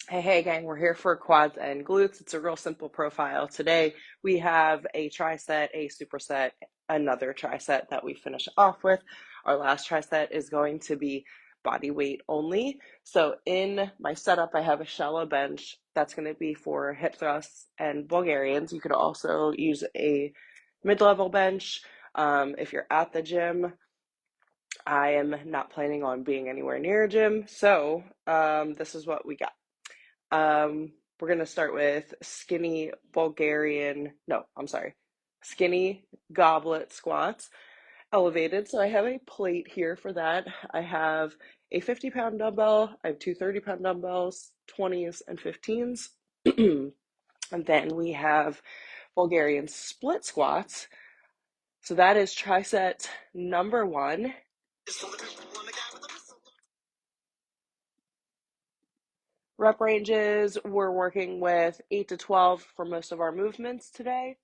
Hey gang, we're here for quads and glutes. It's a real simple profile. Today we have a tricep, a superset, another tricep that we finish off with. Our last tricep is going to be body weight only. So in my setup, I have a shallow bench that's going to be for hip thrusts and Bulgarians. You could also use a mid-level bench. If you're at the gym, I am not planning on being anywhere near a gym, so this is what we got. We're gonna start with skinny goblet squats, elevated. So I have a plate here for that. I have a 50-pound dumbbell. I have two 30-pound dumbbells, 20s and 15s. And then we have Bulgarian split squats. So that is tricep number one. Rep ranges, we're working with 8 to 12 for most of our movements today.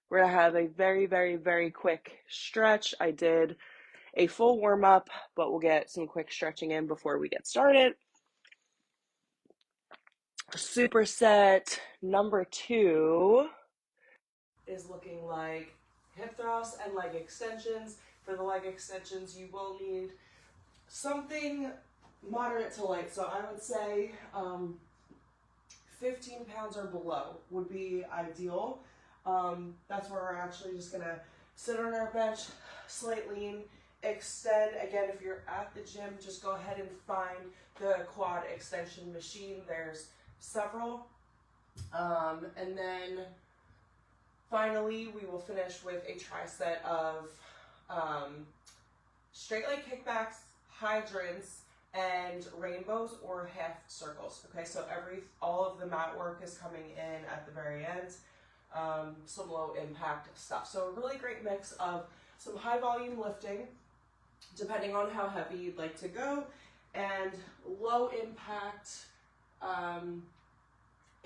We're going to have a very, very, very quick stretch. I did a full warm up, but we'll get some quick stretching in before we get started. Superset number two is looking like hip thrusts and leg extensions. For the leg extensions, you will need something moderate to light. So I would say 15 pounds or below would be ideal. That's where we're actually just gonna sit on our bench, slight lean, extend. Again, if you're at the gym, just go ahead and find the quad extension machine. There's several. And then finally, we will finish with a tricep of straight leg kickbacks, hydrants, and rainbows or half circles. Okay, so all of the mat work is coming in at the very end. Some low impact stuff. So a really great mix of some high volume lifting, depending on how heavy you'd like to go, and low impact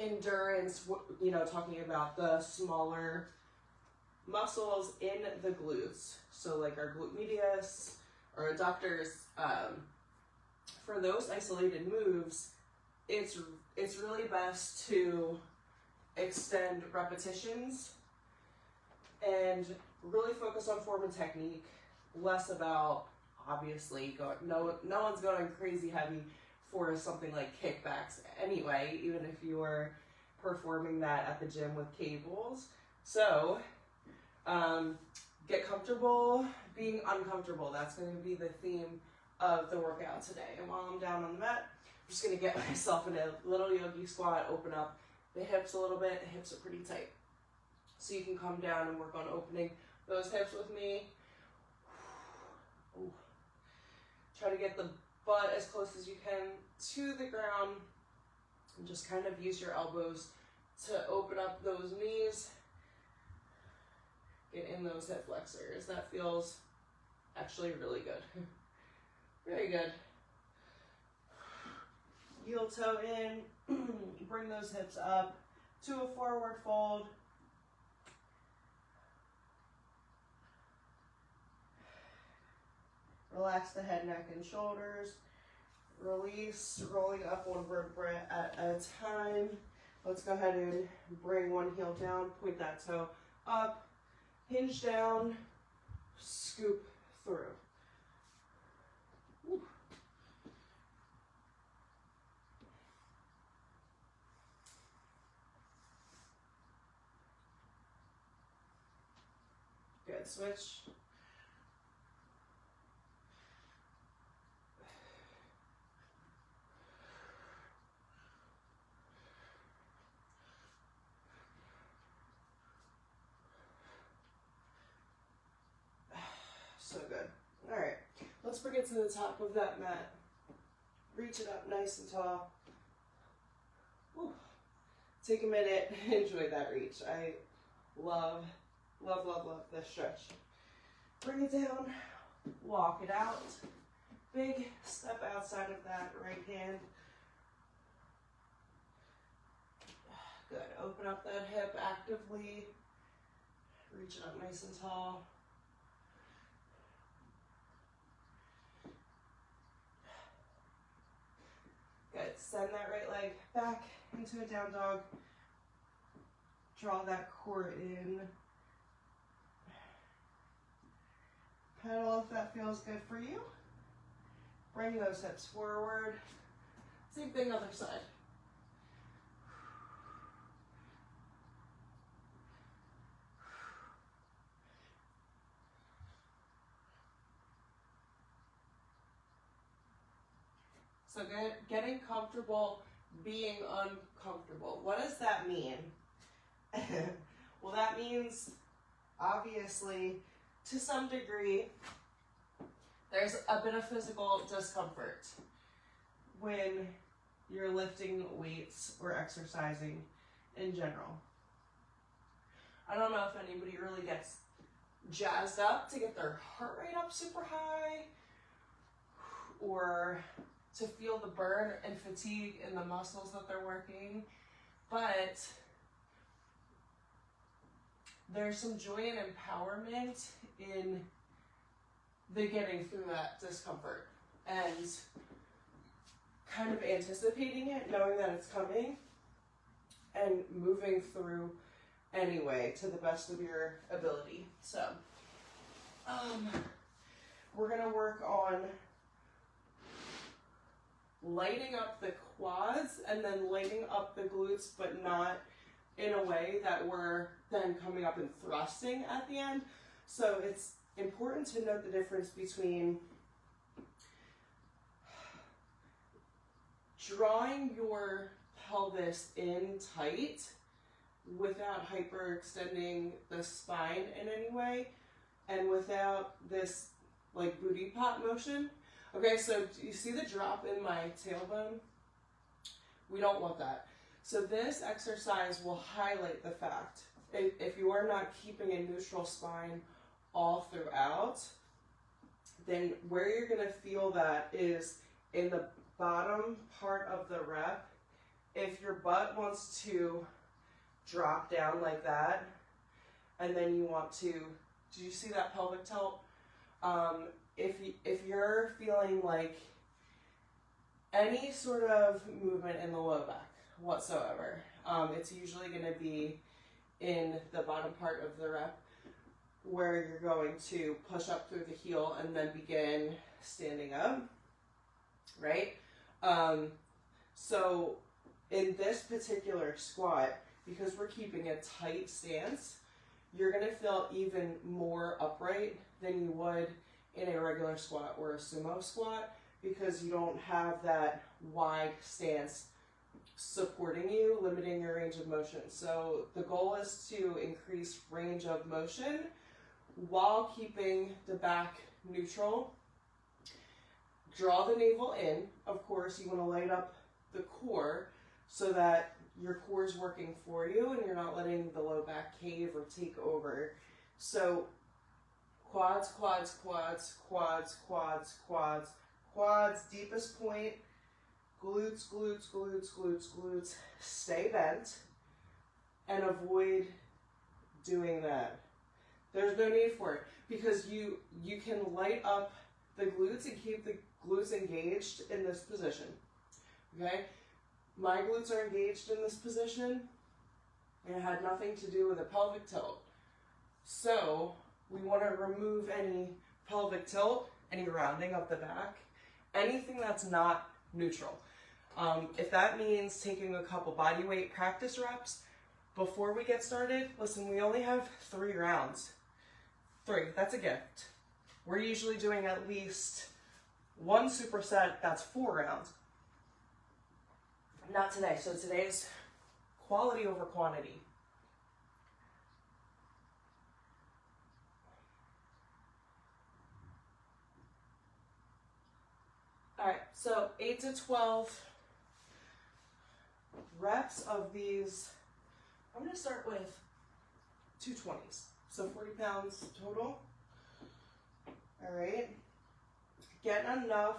endurance, talking about the smaller muscles in the glutes. So like our glute medius or adductors, for those isolated moves, it's really best to extend repetitions and really focus on form and technique, less about obviously no one's going crazy heavy for something like kickbacks anyway, even if you were performing that at the gym with cables. So get comfortable being uncomfortable. That's going to be the theme of the workout today. And while I'm down on the mat, I'm just going to get myself in a little yogi squat, open up the hips a little bit. The hips are pretty tight. So you can come down and work on opening those hips with me. Ooh. Try to get the butt as close as you can to the ground and just kind of use your elbows to open up those knees. Get in those hip flexors. That feels actually really good. Very good. Heel toe in. Bring those hips up to a forward fold. Relax the head, neck, and shoulders. Release, rolling up one vertebra at a time. Let's go ahead and bring one heel down, point that toe up, hinge down, scoop through. Woo. Good, switch. So good. All right, let's bring it to the top of that mat. Reach it up nice and tall. Woo. Take a minute, enjoy that reach. I love, love, love, love this stretch. Bring it down, walk it out. Big step outside of that right hand. Good, open up that hip actively. Reach it up nice and tall. Good, send that right leg back into a down dog. Draw that core in. Pedal if that feels good for you. Bring those hips forward. Same thing other side. So getting comfortable being uncomfortable. What does that mean? Well, that means, obviously, to some degree, there's a bit of physical discomfort when you're lifting weights or exercising in general. I don't know if anybody really gets jazzed up to get their heart rate up super high, or to feel the burn and fatigue in the muscles that they're working, but there's some joy and empowerment in the getting through that discomfort and kind of anticipating it, knowing that it's coming, and moving through anyway to the best of your ability. So we're gonna work on lighting up the quads and then lighting up the glutes, but not in a way that we're then coming up and thrusting at the end. So it's important to note the difference between drawing your pelvis in tight without hyperextending the spine in any way, and without this like booty pop motion. Okay, so you see the drop in my tailbone? We don't want that. So this exercise will highlight the fact, if you are not keeping a neutral spine all throughout, then where you're gonna feel that is in the bottom part of the rep. If your butt wants to drop down like that, and then you want to, do you see that pelvic tilt? If you're feeling like any sort of movement in the low back whatsoever, it's usually going to be in the bottom part of the rep, where you're going to push up through the heel and then begin standing up, right? So in this particular squat, because we're keeping a tight stance, you're going to feel even more upright than you would in a regular squat or a sumo squat, because you don't have that wide stance supporting you, limiting your range of motion. So the goal is to increase range of motion while keeping the back neutral. Draw the navel in. Of course, you want to light up the core so that your core is working for you and you're not letting the low back cave or take over. So quads, quads, quads, quads, quads, quads, quads, deepest point, glutes, glutes, glutes, glutes, glutes. Stay bent and avoid doing that. There's no need for it, because you can light up the glutes and keep the glutes engaged in this position, okay? My glutes are engaged in this position, and it had nothing to do with a pelvic tilt. So we want to remove any pelvic tilt, any rounding of the back, anything that's not neutral. If that means taking a couple body weight practice reps before we get started, listen, we only have 3 rounds. 3, that's a gift. We're usually doing at least 1 superset, that's 4 rounds. Not today, so today's quality over quantity. All right, so 8 to 12 reps of these. I'm gonna start with 220s, so 40 pounds total. All right, get enough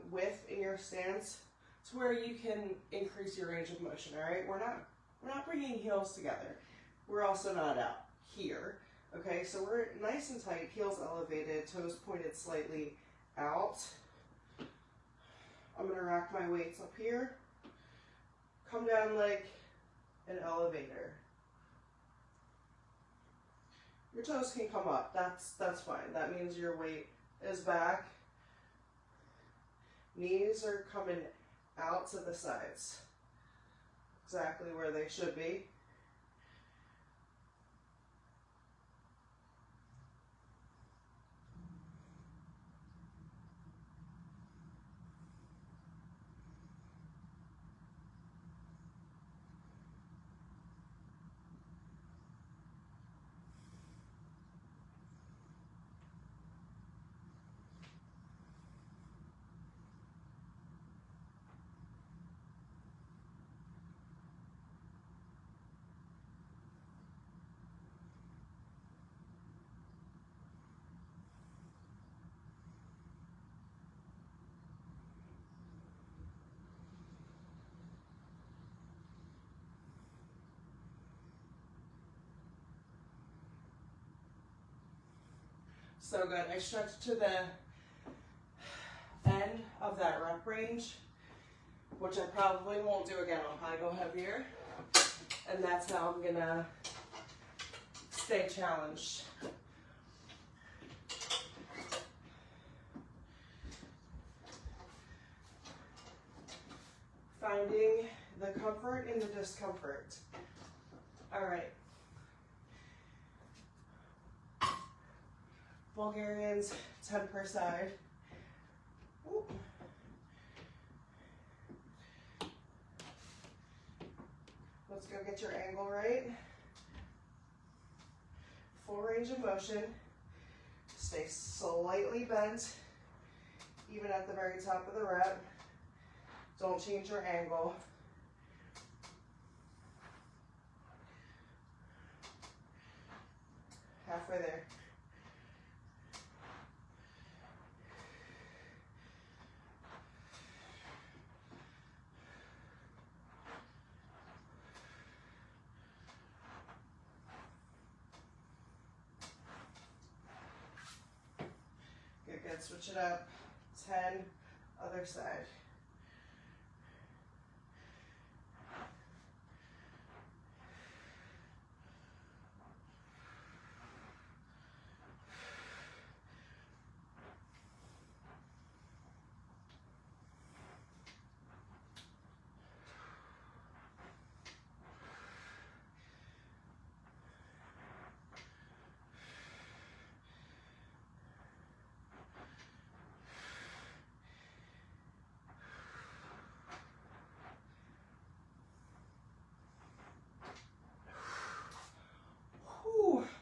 width in your stance to where you can increase your range of motion. All right, we're not bringing heels together. We're also not out here. Okay, so we're nice and tight, heels elevated, toes pointed slightly out. I'm gonna rack my weights up here, come down like an elevator. Your toes can come up, that's fine. That means your weight is back. Knees are coming out to the sides, exactly where they should be. So good. I stretched to the end of that rep range, which I probably won't do again. I'll probably go heavier. And that's how I'm gonna stay challenged. Finding the comfort in the discomfort. All right. Bulgarians, 10 per side. Ooh. Let's go get your angle right. Full range of motion. Stay slightly bent, even at the very top of the rep. Don't change your angle. Halfway there. Good, switch it up. 10, other side.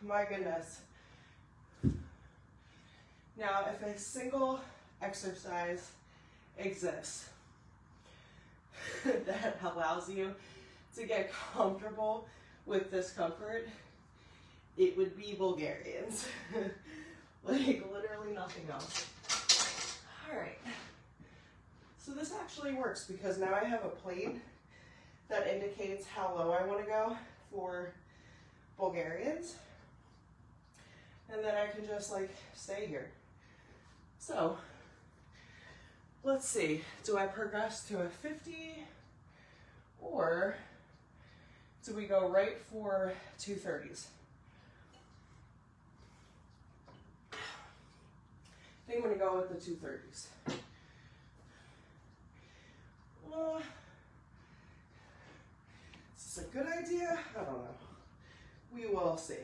My goodness. Now, if a single exercise exists that allows you to get comfortable with discomfort, it would be Bulgarians. Like literally nothing else. All right. So this actually works because now I have a plate that indicates how low I want to go for Bulgarians. And then I can just like stay here. So let's see, do I progress to a 50 or do we go right for 230s? I think I'm gonna go with the 230s. Is this a good idea? I don't know. We will see.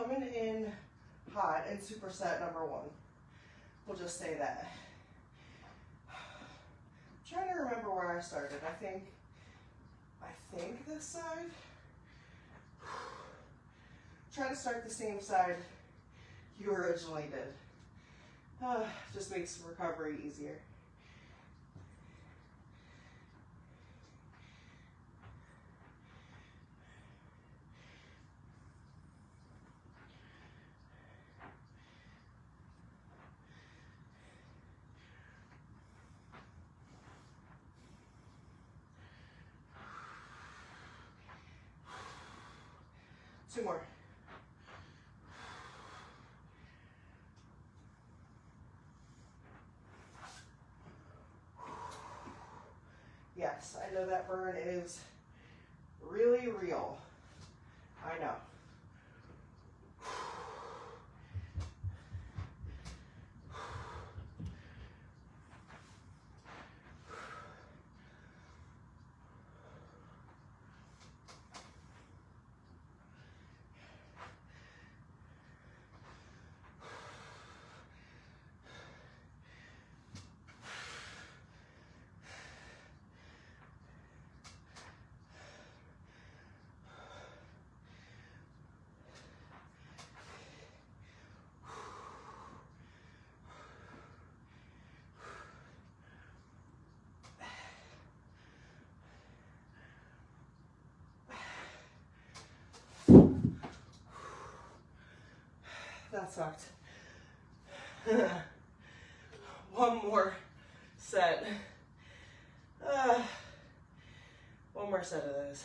coming in hot in superset number 1. We'll just say that. I'm trying to remember where I started. I think this side. Try to start the same side you originally did. Just makes recovery easier. Two more. Yes, I know that burn is really real. I know. That sucked. One more set. One more set of those.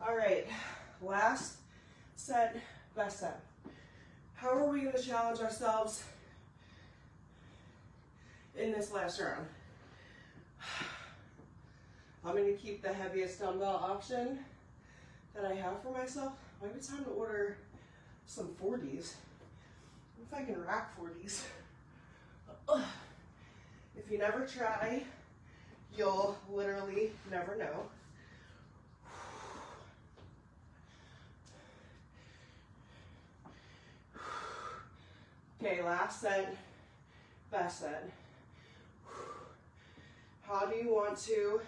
All right, last set, best set. How are we going to challenge ourselves in this last round? I'm going to keep the heaviest dumbbell option that I have for myself. Might be time to order some 40s. If I can rack 40s. If you never try, you'll literally never know. Okay, last set, best set. How do you want to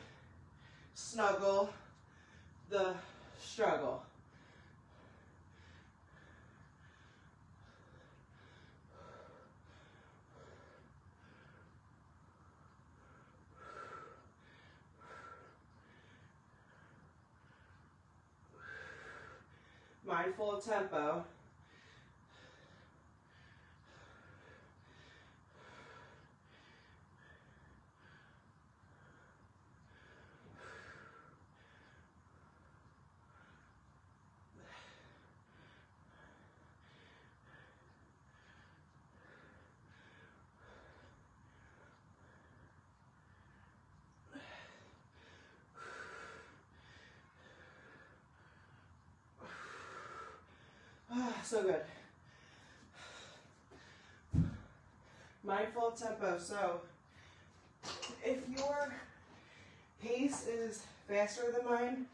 snuggle the struggle? Mindful of tempo. So good. Mindful of tempo. So if your pace is faster than mine,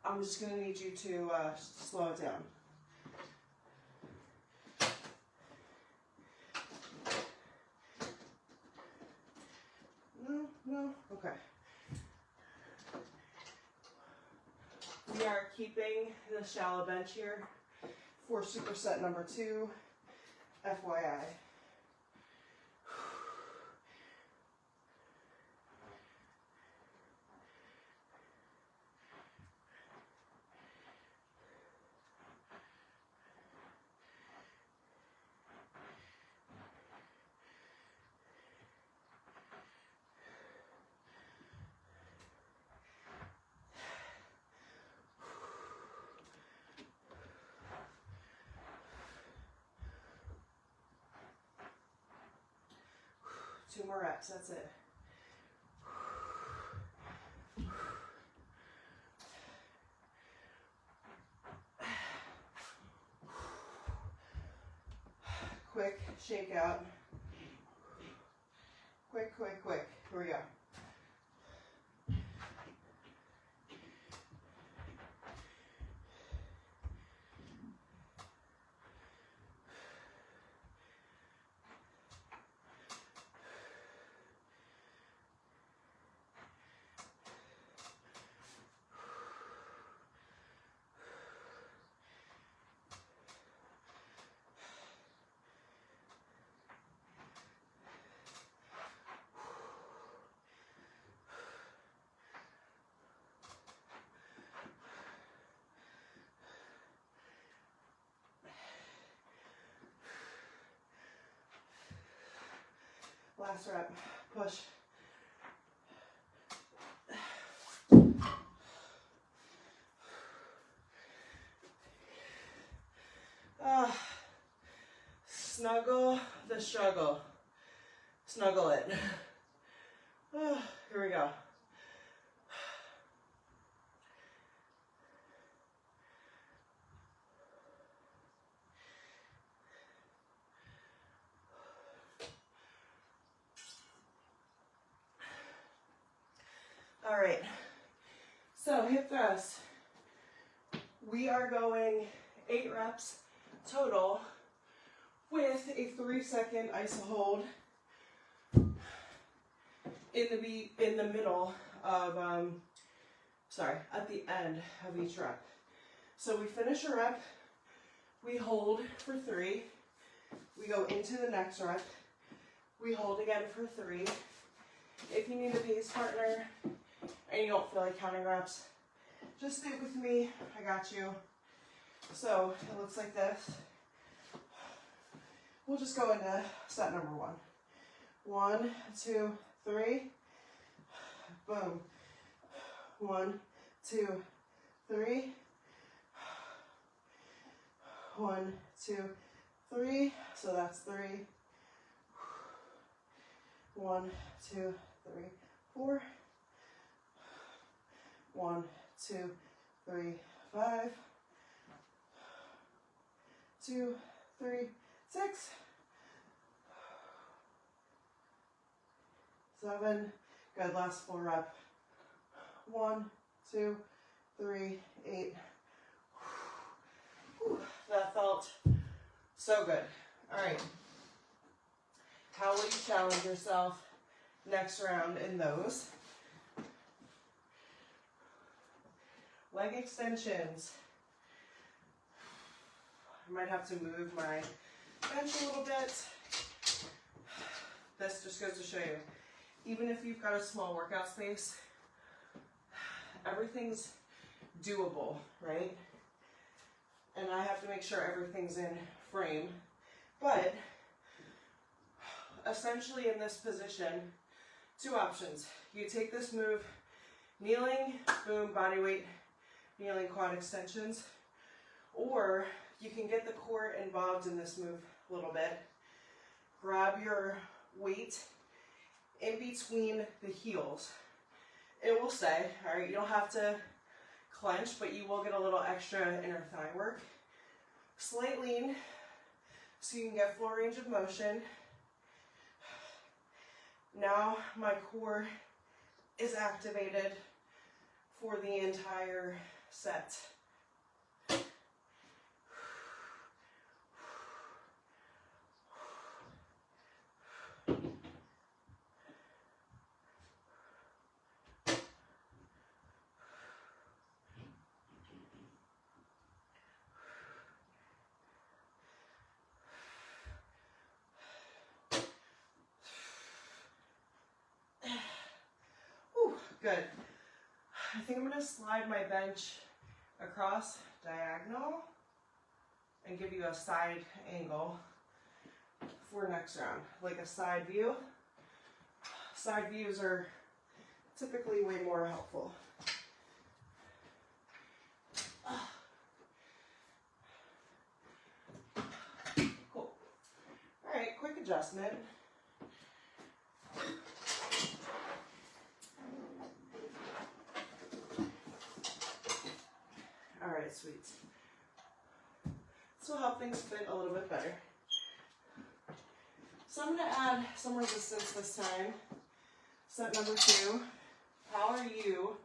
I'm just going to need you to slow it down. No, okay. We are keeping the shallow bench here for superset number 2, FYI. 2 more reps, that's it. Quick shake out. Quick, quick, quick. Here we go. Last rep, push. Snuggle the struggle. Snuggle it. Here we go. All right, so hip thrust. We are going 8 reps total with a 3-second iso hold in the middle of, at the end of each rep. So we finish a rep, we hold for 3, we go into the next rep, we hold again for 3. If you need a pace partner and you don't feel like counting reps, just stay with me, I got you. So it looks like this. We'll just go into set number 1. 1, 2, 3. Boom. 1, 2, 3. 1, 2, 3. So that's 3. 1, 2, 3, 4. 1, 2, 3, 5. 2, 3, 6. 7. Good. Last full rep. 1, 2, 3, 8. Whew, that felt so good. All right. How will you challenge yourself next round in those? Leg extensions. I might have to move my bench a little bit. This just goes to show you, even if you've got a small workout space, everything's doable, right? And I have to make sure everything's in frame. But essentially in this position, 2 options. You take this move, kneeling, boom, body weight, kneeling quad extensions, or you can get the core involved in this move a little bit. Grab your weight in between the heels. It will stay, all right? You don't have to clench, but you will get a little extra inner thigh work. Slight lean, so you can get full range of motion. Now my core is activated for the entire set. Good. I think I'm going to slide my bench across diagonal and give you a side angle for next round, like a side view. Side views are typically way more helpful. Cool. All right, quick adjustment. This will help things fit a little bit better. So I'm going to add some resistance this time. Set number 2. How are you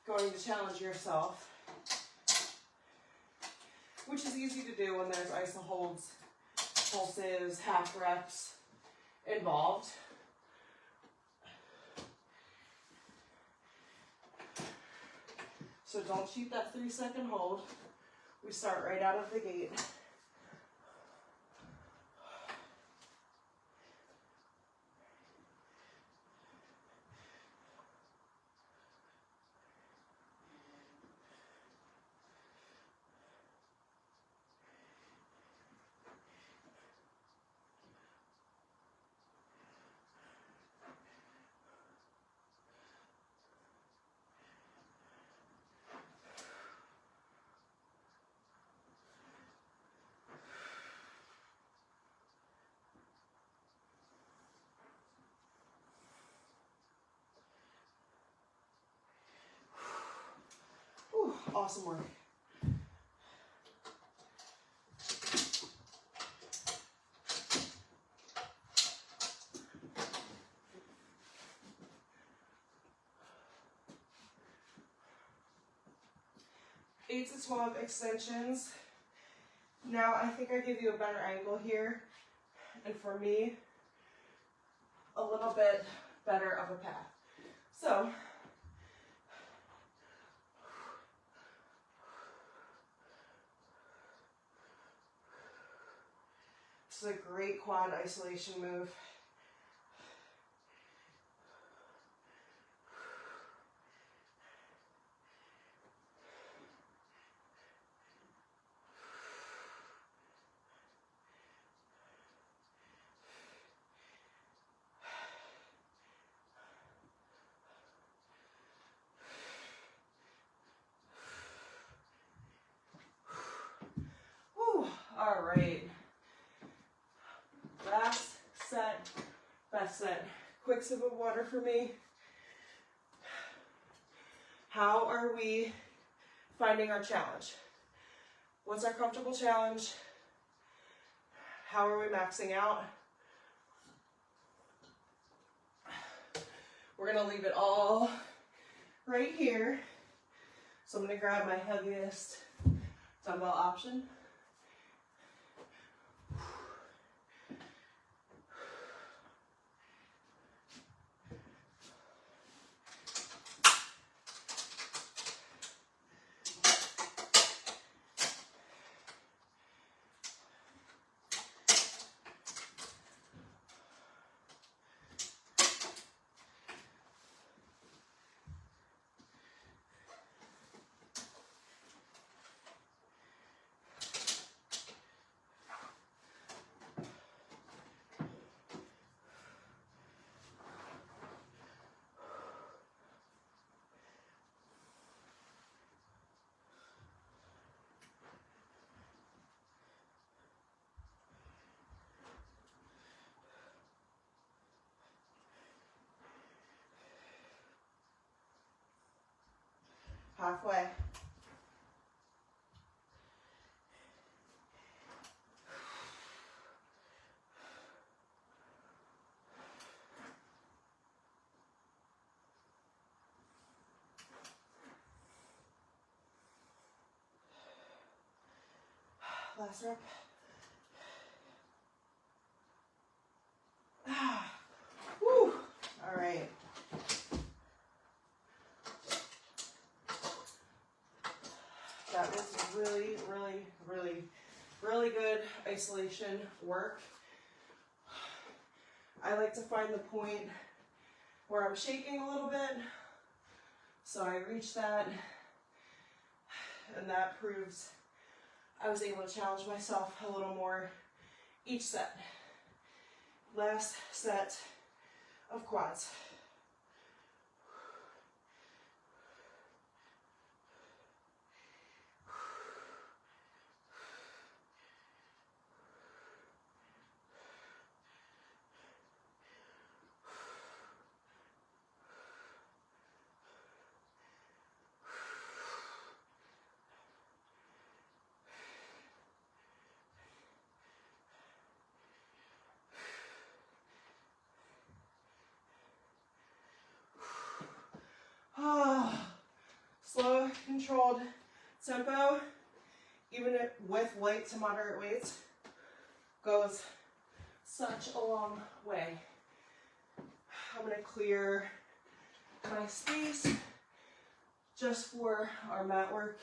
going to challenge yourself? Which is easy to do when there's iso holds, pulses, half reps involved. So don't cheat that 3-second hold. We start right out of the gate. Whew, awesome work. Eight to 12 extensions. Now I think I give you a better angle here, and for me, a little bit better of a path. So, this is a great quad isolation move. All right, last set, best set. Quick sip of water for me. How are we finding our challenge? What's our comfortable challenge? How are we maxing out? We're gonna leave it all right here. So I'm gonna grab my heaviest dumbbell option. Halfway. Last rep. Whew. All right. That was really, really, really, really good isolation work. I like to find the point where I'm shaking a little bit. So I reached that, and that proves I was able to challenge myself a little more each set. Last set of quads. controlled tempo, even with light to moderate weights, goes such a long way. I'm gonna clear my space just for our mat work.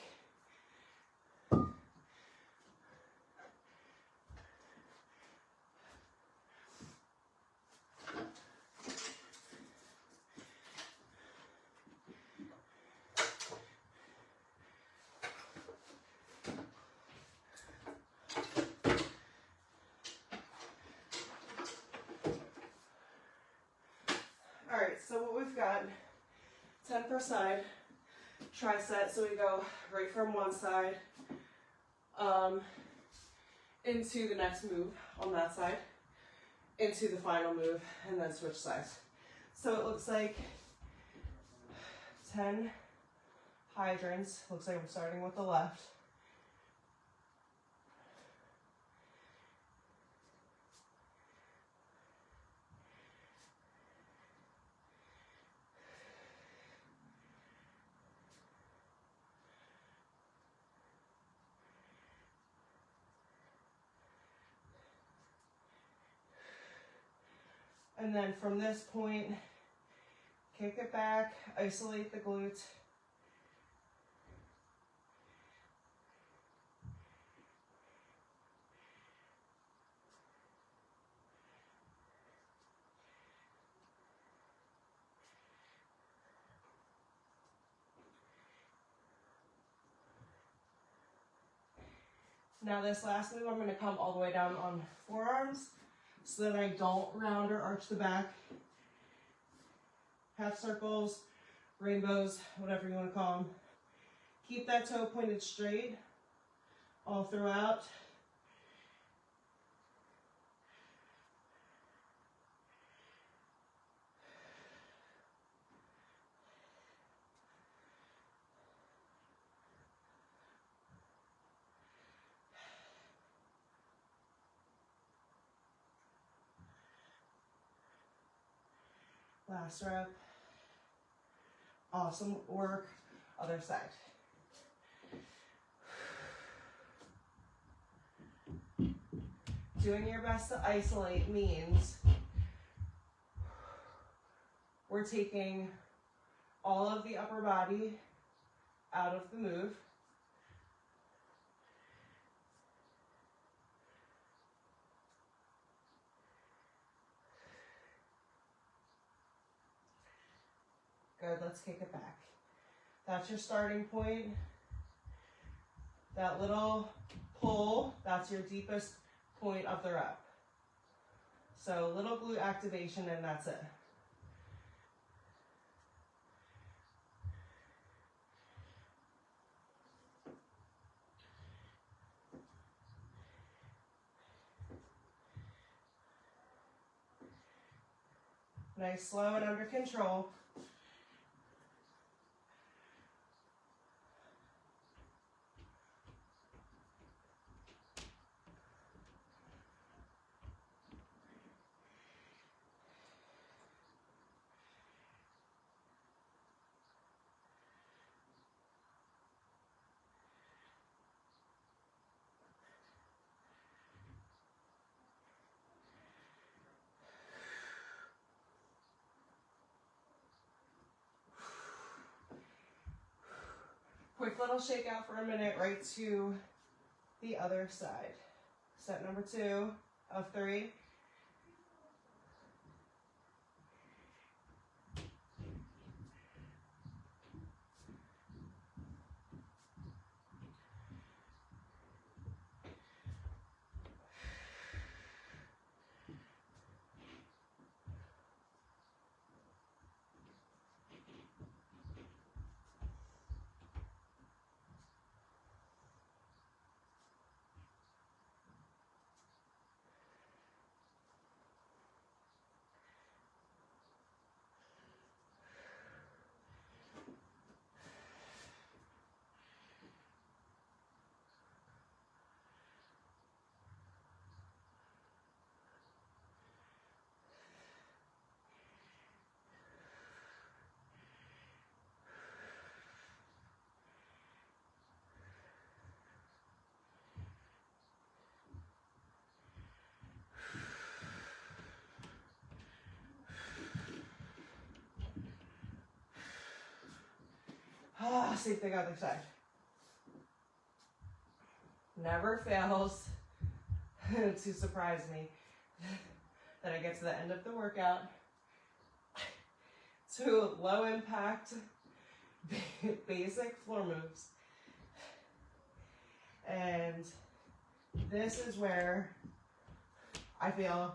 Alright, so what we've got, 10 per side, tricep, so we go right from one side into the next move on that side, into the final move, and then switch sides. So it looks like 10 hydrants, looks like we're starting with the left. And then from this point, kick it back, isolate the glutes. Now this last move, I'm going to come all the way down on forearms so that I don't round or arch the back. Half circles, rainbows, whatever you want to call them. Keep that toe pointed straight all throughout. Last rep. Awesome work. Other side. Doing your best to isolate means we're taking all of the upper body out of the move. Good, let's kick it back. That's your starting point. That little pull, that's your deepest point of the rep. So little glute activation and that's it. Nice, slow and under control. Quick little shake out for a minute, right to the other side. Set number 2 of 3. Same thing other side. Never fails to surprise me that I get to the end of the workout to low impact basic floor moves. And this is where I feel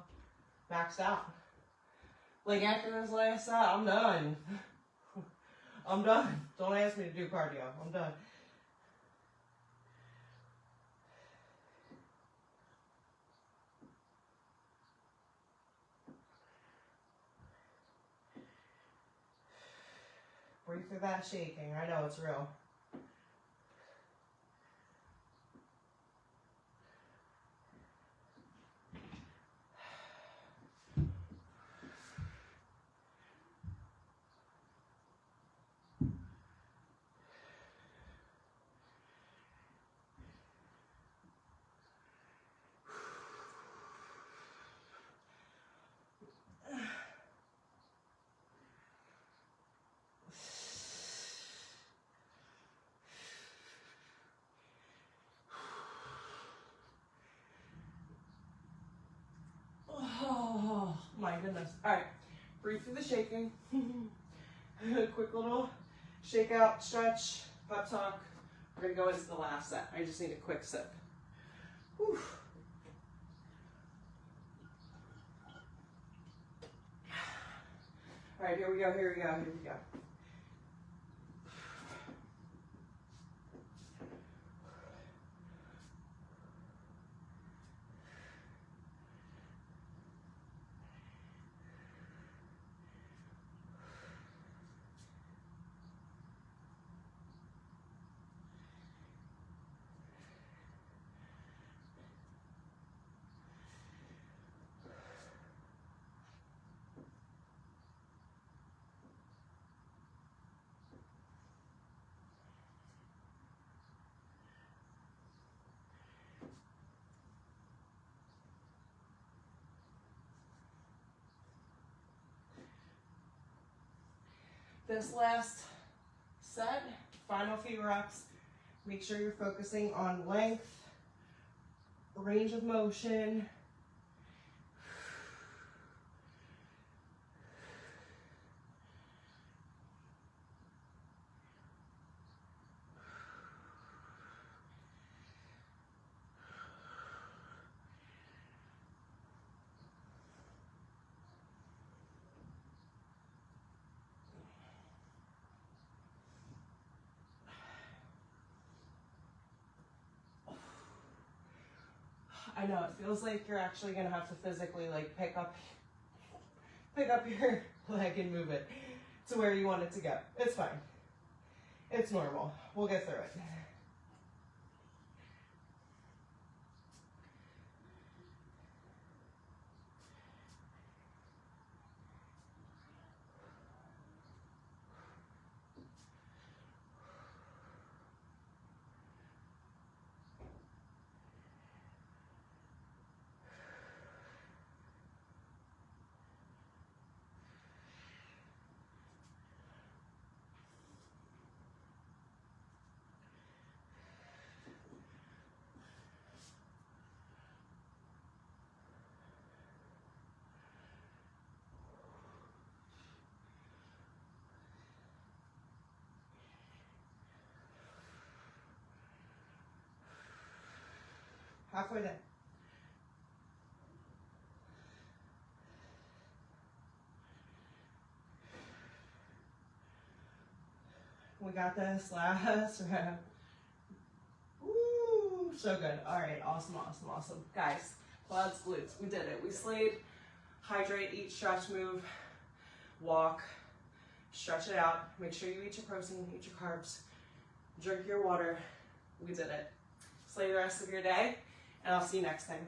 maxed out. Like after this last set, I'm done. I'm done. Don't ask me to do cardio. I'm done. Breathe through that shaking. I know it's real. Oh my goodness. All right, breathe through the shaking. Quick little shake out, stretch, pep talk. We're gonna go into the last set. I just need a quick sip. Whew. All right, here we go, here we go, here we go. This last set, final few reps, make sure you're focusing on length, range of motion. I know, it feels like you're actually gonna have to physically like pick up your leg and move it to where you want it to go. It's fine. It's normal. We'll get through it. Halfway there. We got this last round. Woo, so good. All right, awesome, awesome, awesome. Guys, quads, glutes, we did it. We slayed. Hydrate, eat, stretch, move, walk, stretch it out. Make sure you eat your protein, eat your carbs, drink your water. We did it. Slay the rest of your day, and I'll see you next time.